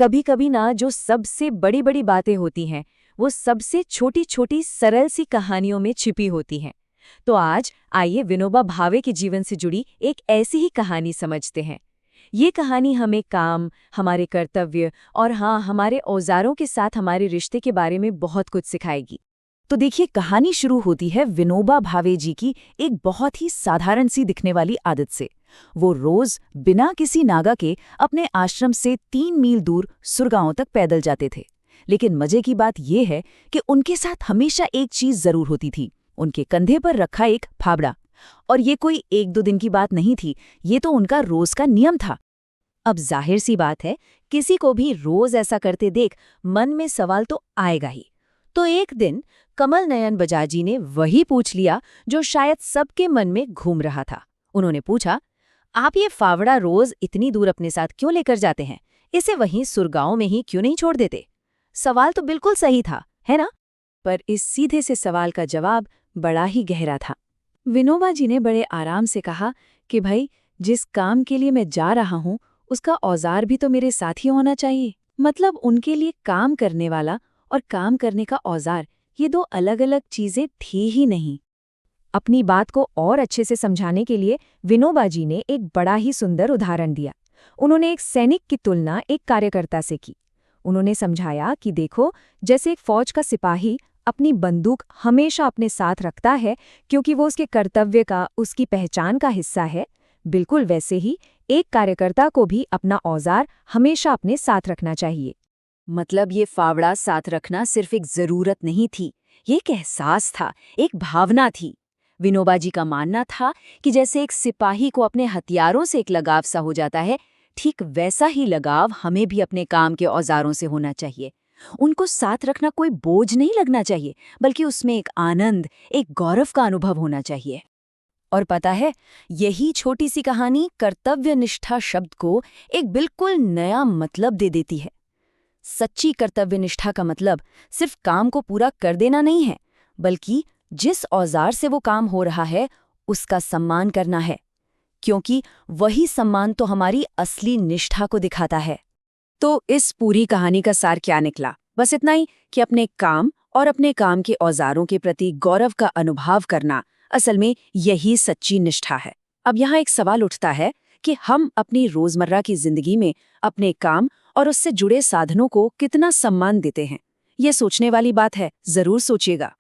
कभी कभी ना जो सबसे बड़ी बड़ी बातें होती हैं वो सबसे छोटी छोटी सरल सी कहानियों में छिपी होती हैं। तो आज आइए विनोबा भावे के जीवन से जुड़ी एक ऐसी ही कहानी समझते हैं। ये कहानी हमें काम, हमारे कर्तव्य और हाँ, हमारे औजारों के साथ हमारे रिश्ते के बारे में बहुत कुछ सिखाएगी। तो देखिए, कहानी शुरू होती है विनोबा भावे जी की एक बहुत ही साधारण सी दिखने वाली आदत से। वो रोज बिना किसी नागा के अपने आश्रम से 3 मील दूर सुरगांव तक पैदल जाते थे। लेकिन मजे की बात यह है कि उनके साथ हमेशा एक चीज जरूर होती थी, उनके कंधे पर रखा एक फावड़ा। और ये कोई 1-2 दिन की बात नहीं थी, ये तो उनका रोज का नियम था। अब जाहिर सी बात है, किसी को भी रोज ऐसा करते देख मन में सवाल तो आएगा ही। तो एक दिन कमल नयन बजाजी ने वही पूछ लिया जो शायद सबके मन में घूम रहा था। उन्होंने पूछा, आप ये फावड़ा रोज इतनी दूर अपने साथ क्यों लेकर जाते हैं? इसे वहीं सुरगांव में ही क्यों नहीं छोड़ देते? सवाल तो बिल्कुल सही था, है ना? पर इस सीधे से सवाल का जवाब बड़ा ही गहरा था। विनोबा जी ने बड़े आराम से कहा कि भाई, जिस काम के लिए मैं जा रहा हूं उसका औजार भी तो मेरे साथ ही होना चाहिए। मतलब उनके लिए काम करने वाला और काम करने का औजार, ये दो अलग अलग चीजें थी ही नहीं। अपनी बात को और अच्छे से समझाने के लिए विनोबा जी ने एक बड़ा ही सुंदर उदाहरण दिया। उन्होंने एक सैनिक की तुलना एक कार्यकर्ता से की। उन्होंने समझाया कि देखो, जैसे एक फौज का सिपाही अपनी बंदूक हमेशा अपने साथ रखता है क्योंकि वो उसके कर्तव्य का, उसकी पहचान का हिस्सा है, बिल्कुल वैसे ही एक कार्यकर्ता को भी अपना औजार हमेशा अपने साथ रखना चाहिए। मतलब ये फावड़ा साथ रखना सिर्फ एक जरूरत नहीं थी, ये एक एहसास था, एक भावना थी। विनोबा जी का मानना था कि जैसे एक सिपाही को अपने हथियारों से एक लगाव सा हो जाता है, ठीक वैसा ही लगाव हमें भी अपने काम के औजारों से होना चाहिए। उनको साथ रखना कोई बोझ नहीं लगना चाहिए, बल्कि उसमें एक आनंद, एक गौरव का अनुभव होना चाहिए। और पता है, यही छोटी सी कहानी कर्तव्यनिष्ठा शब्द को एक बिल्कुल नया मतलब दे देती है। सच्ची कर्तव्यनिष्ठा का मतलब सिर्फ काम को पूरा कर देना नहीं है, बल्कि जिस औजार से वो काम हो रहा है उसका सम्मान करना है, क्योंकि वही सम्मान तो हमारी असली निष्ठा को दिखाता है। तो इस पूरी कहानी का सार क्या निकला? बस इतना ही कि अपने काम और अपने काम के औजारों के प्रति गौरव का अनुभव करना असल में यही सच्ची निष्ठा है। अब यहाँ एक सवाल उठता है कि हम अपनी रोजमर्रा की जिंदगी में अपने काम और उससे जुड़े साधनों को कितना सम्मान देते हैं। ये सोचने वाली बात है, जरूर सोचिएगा।